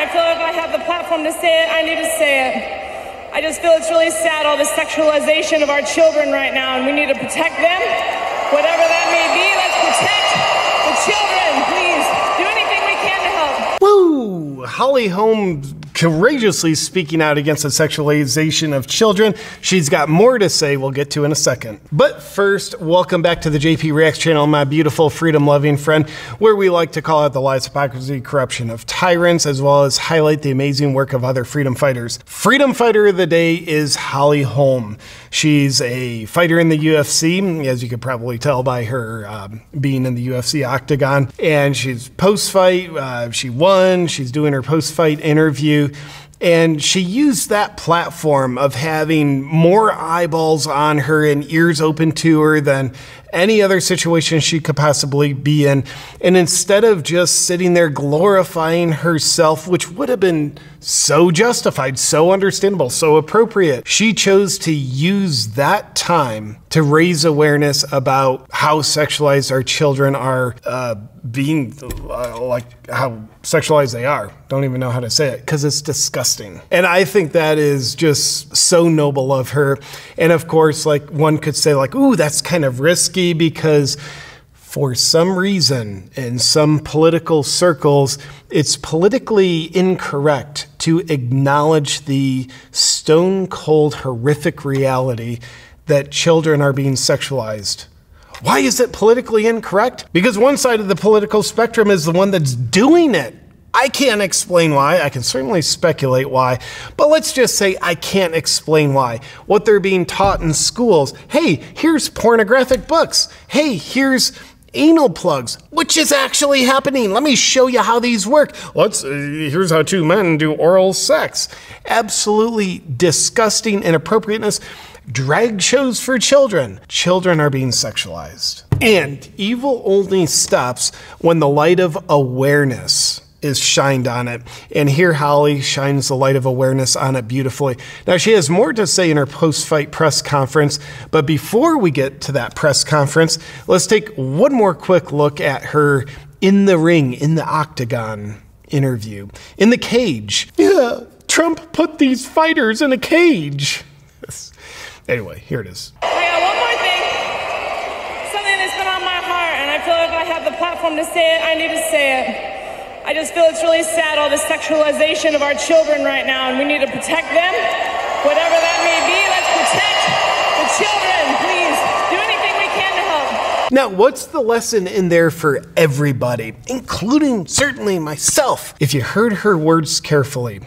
I feel like I have the platform to say it, I need to say it. I just feel it's really sad, all the sexualization of our children right now, and we need to protect them. Whatever that may be, let's protect the children, please. Do anything we can to help. Woo! Holly Holm courageously speaking out against the sexualization of children. She's got more to say we'll get to in a second. But first, welcome back to the JP Reacts channel, my beautiful freedom-loving friend, where we like to call out the lies, hypocrisy, corruption of tyrants, as well as highlight the amazing work of other freedom fighters. Freedom fighter of the day is Holly Holm. She's a fighter in the UFC, as you could probably tell by her being in the UFC octagon. And she's post-fight, she won, she's doing her post-fight interview. And she used that platform of having more eyeballs on her and ears open to her than any other situation she could possibly be in. And instead of just sitting there glorifying herself, which would have been so justified, so understandable, so appropriate, she chose to use that time to raise awareness about how sexualized our children are being, like how sexualized they are. Don't even know how to say it because it's disgusting. And I think that is just so noble of her. And of course, like one could say like, ooh, that's kind of risky because for some reason in some political circles, it's politically incorrect to acknowledge the stone cold horrific reality that children are being sexualized. Why is it politically incorrect? Because one side of the political spectrum is the one that's doing it. I can't explain why. I can certainly speculate why, but let's just say I can't explain why. What they're being taught in schools, hey, here's pornographic books. Hey, here's anal plugs, which is actually happening. Let me show you how these work. Here's how two men do oral sex. Absolutely disgusting inappropriateness. Drag shows for children. Children are being sexualized. And evil only stops when the light of awareness is shined on it. And here Holly shines the light of awareness on it beautifully. Now she has more to say in her post-fight press conference, but before we get to that press conference, let's take one more quick look at her in the ring, in the octagon interview, in the cage. Yeah, Trump put these fighters in a cage. Anyway, here it is. I got one more thing, something that's been on my heart, and I feel like I have the platform to say it, I need to say it. I just feel it's really sad, all the sexualization of our children right now, and we need to protect them. Whatever that may be, let's protect the children, please. Do anything we can to help. Now, what's the lesson in there for everybody, including certainly myself? If you heard her words carefully,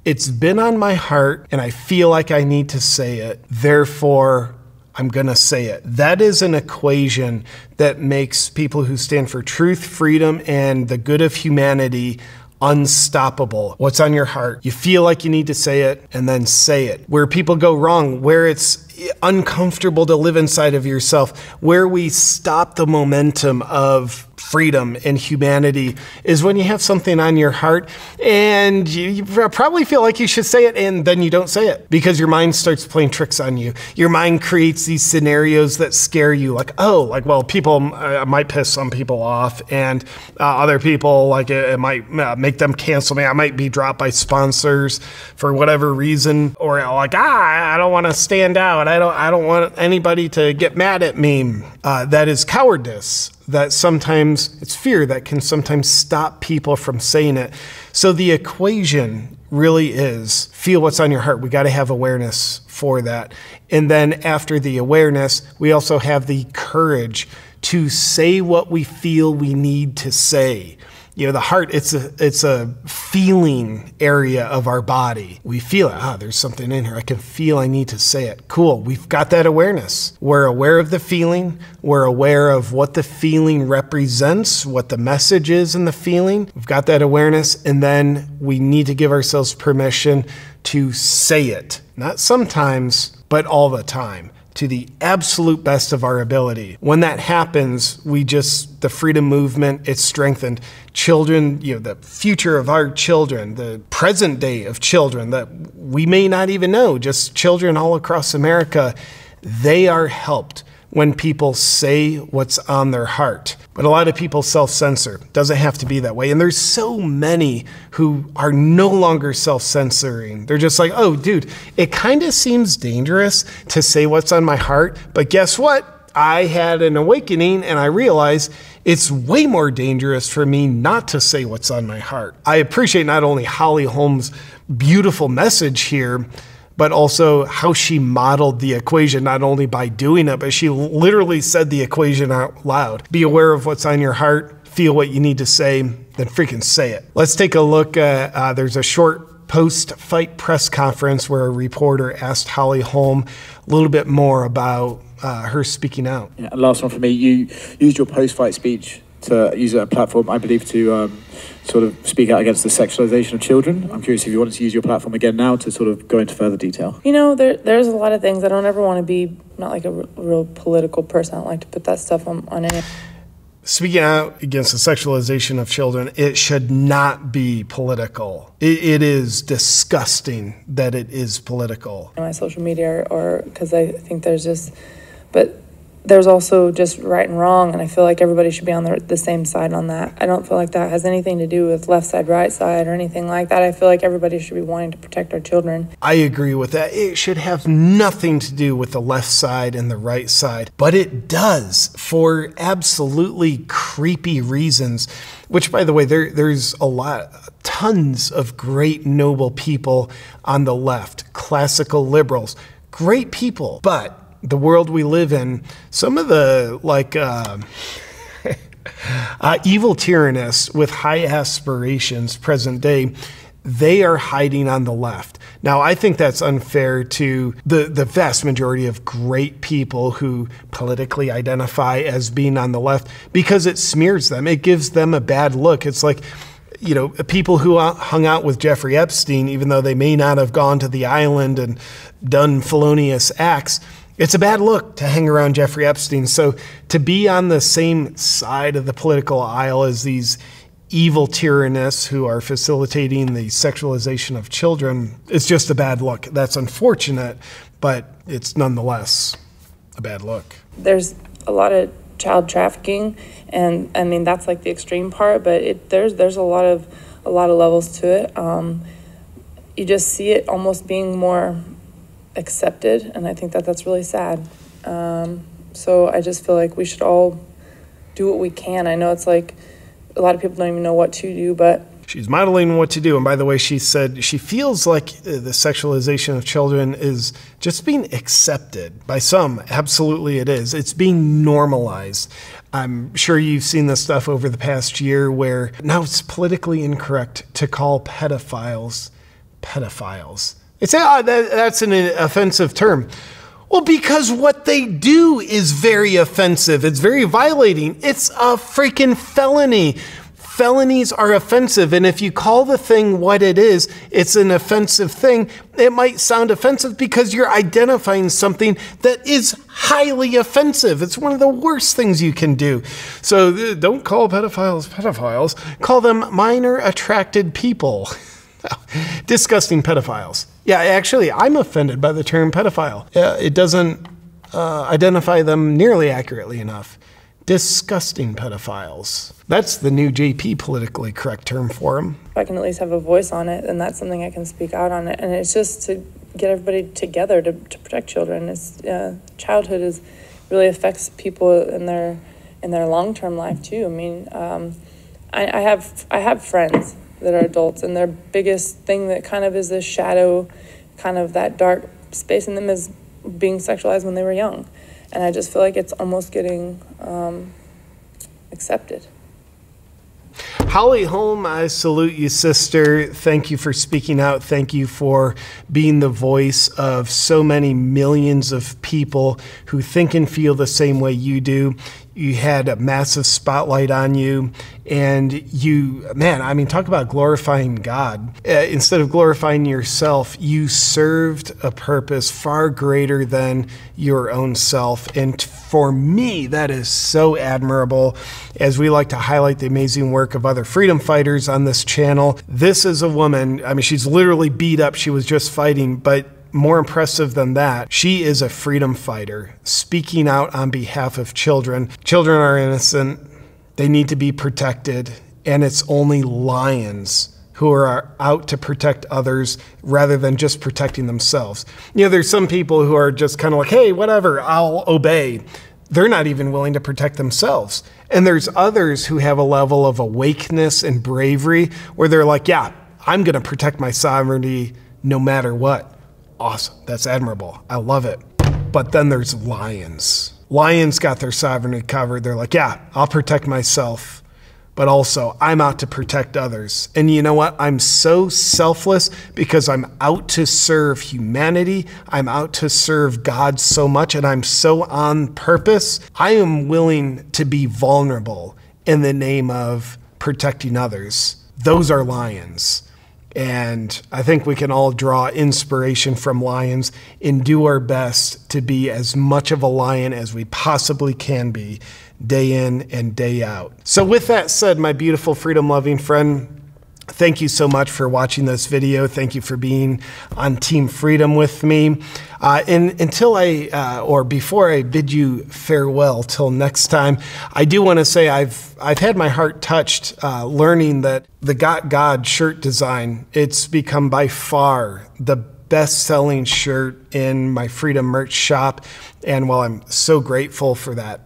it's been on my heart and I feel like I need to say it. Therefore, I'm gonna say it. That is an equation that makes people who stand for truth, freedom, and the good of humanity unstoppable. What's on your heart? You feel like you need to say it, and then say it. Where people go wrong, where it's uncomfortable to live inside of yourself, where we stop the momentum of freedom and humanity is when you have something on your heart and you probably feel like you should say it and then you don't say it because your mind starts playing tricks on you. Your mind creates these scenarios that scare you like, oh, like, well, people might piss some people off and other people, like it might make them cancel me. I might be dropped by sponsors for whatever reason, or like, I don't want to stand out. I don't want anybody to get mad at me. That is cowardice. That sometimes it's fear that can sometimes stop people from saying it. So the equation really is feel what's on your heart. We got to have awareness for that. And then after the awareness, we also have the courage to say what we feel we need to say. You know, the heart, it's a feeling area of our body. We feel it. There's something in here. I can feel I need to say it. Cool. We've got that awareness. We're aware of the feeling. We're aware of what the feeling represents, what the message is in the feeling. We've got that awareness. And then we need to give ourselves permission to say it. Not sometimes, but all the time. To the absolute best of our ability. When that happens, the freedom movement, it's strengthened. Children, the future of our children, the present day of children that we may not even know, just children all across America, they are helped when people say what's on their heart. But a lot of people self-censor. Doesn't have to be that way. And there's so many who are no longer self-censoring. They're just like, oh, dude, it kind of seems dangerous to say what's on my heart. But guess what? I had an awakening and I realized it's way more dangerous for me not to say what's on my heart. I appreciate not only Holly Holm's beautiful message here, but also how she modeled the equation, not only by doing it, but she literally said the equation out loud. Be aware of what's on your heart, feel what you need to say, then freaking say it. Let's take a look at, there's a short post-fight press conference where a reporter asked Holly Holm a little bit more about her speaking out. Yeah, last one for me, you used your post-fight speech to use a platform, I believe, to sort of speak out against the sexualization of children. I'm curious if you wanted to use your platform again now to sort of go into further detail. You know, there's a lot of things. I don't ever want to be, not like a real political person. I don't like to put that stuff on any. Speaking out against the sexualization of children, it should not be political. It is disgusting that it is political. On my social media, or because I think there's just, but there's also just right and wrong, and I feel like everybody should be on the same side on that. I don't feel like that has anything to do with left side, right side, or anything like that. I feel like everybody should be wanting to protect our children. I agree with that. It should have nothing to do with the left side and the right side, but it does for absolutely creepy reasons, which, by the way, there's tons of great, noble people on the left, classical liberals, great people, but the world we live in, some of the evil tyrannists with high aspirations present day, they are hiding on the left. Now, I think that's unfair to the vast majority of great people who politically identify as being on the left, because it smears them. It gives them a bad look. It's like, you know, people who hung out with Jeffrey Epstein, even though they may not have gone to the island and done felonious acts, it's a bad look to hang around Jeffrey Epstein. So to be on the same side of the political aisle as these evil tyrannists who are facilitating the sexualization of children, it's just a bad look. That's unfortunate, but it's nonetheless a bad look. There's a lot of child trafficking, and I mean that's like the extreme part, but there's a lot of levels to it. You just see it almost being more accepted, and I think that's really sad. So I just feel like we should all do what we can. I know it's like a lot of people don't even know what to do, but she's modeling what to do. And by the way, she said she feels like the sexualization of children is just being accepted by some. Absolutely it is. It's being normalized. I'm sure you've seen this stuff over the past year where now it's politically incorrect to call pedophiles pedophiles. They say, that's an offensive term. Well, because what they do is very offensive. It's very violating. It's a freaking felony. Felonies are offensive, and if you call the thing what it is, it's an offensive thing. It might sound offensive because you're identifying something that is highly offensive. It's one of the worst things you can do. So don't call pedophiles pedophiles. Call them minor attracted people. Disgusting pedophiles. Yeah, actually, I'm offended by the term pedophile. It doesn't identify them nearly accurately enough. Disgusting pedophiles. That's the new JP politically correct term for them. If I can at least have a voice on it, and that's something I can speak out on it. And it's just to get everybody together to protect children. It's childhood really affects people in their long-term life too. I mean, I have friends that are adults, and their biggest thing that kind of is this shadow, kind of that dark space in them is being sexualized when they were young. And I just feel like it's almost getting accepted. Holly Holm, I salute you, sister. Thank you for speaking out. Thank you for being the voice of so many millions of people who think and feel the same way you do. You had a massive spotlight on you, and talk about glorifying God. Instead of glorifying yourself, you served a purpose far greater than your own self. And for me, that is so admirable. As we like to highlight the amazing work of other freedom fighters on this channel, this is a woman, she's literally beat up. She was just fighting, but more impressive than that, she is a freedom fighter, speaking out on behalf of children. Children are innocent. They need to be protected. And it's only lions who are out to protect others rather than just protecting themselves. You know, there's some people who are just kind of like, hey, whatever, I'll obey. They're not even willing to protect themselves. And there's others who have a level of awakeness and bravery where they're like, yeah, I'm going to protect my sovereignty no matter what. Awesome. That's admirable. I love it. But then there's lions. Lions got their sovereignty covered. They're like, yeah, I'll protect myself, but also I'm out to protect others. And you know what? I'm so selfless because I'm out to serve humanity. I'm out to serve God so much, and I'm so on purpose. I am willing to be vulnerable in the name of protecting others. Those are lions. And I think we can all draw inspiration from lions and do our best to be as much of a lion as we possibly can be, day in and day out. So with that said, my beautiful freedom-loving friend, thank you so much for watching this video. Thank you for being on Team Freedom with me. And before I bid you farewell till next time, I do want to say I've had my heart touched learning that the Got God shirt design, it's become by far the best-selling shirt in my Freedom merch shop. And while I'm so grateful for that,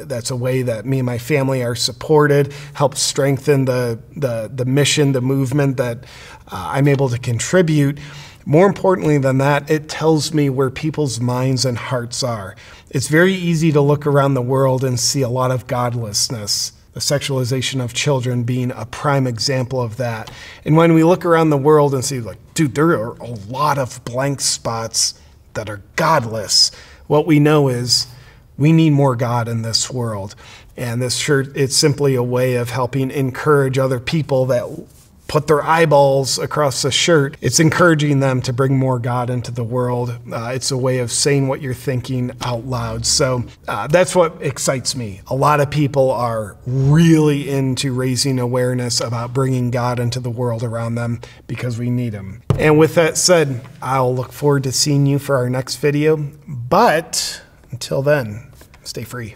that's a way that me and my family are supported, helps strengthen the mission, the movement that I'm able to contribute. More importantly than that, it tells me where people's minds and hearts are. It's very easy to look around the world and see a lot of godlessness, the sexualization of children being a prime example of that. And when we look around the world and see, like, dude, there are a lot of blank spots that are godless, what we know is we need more God in this world. And this shirt, it's simply a way of helping encourage other people that put their eyeballs across the shirt. It's encouraging them to bring more God into the world. It's a way of saying what you're thinking out loud. So that's what excites me. A lot of people are really into raising awareness about bringing God into the world around them because we need him. And with that said, I'll look forward to seeing you for our next video. But until then, stay free.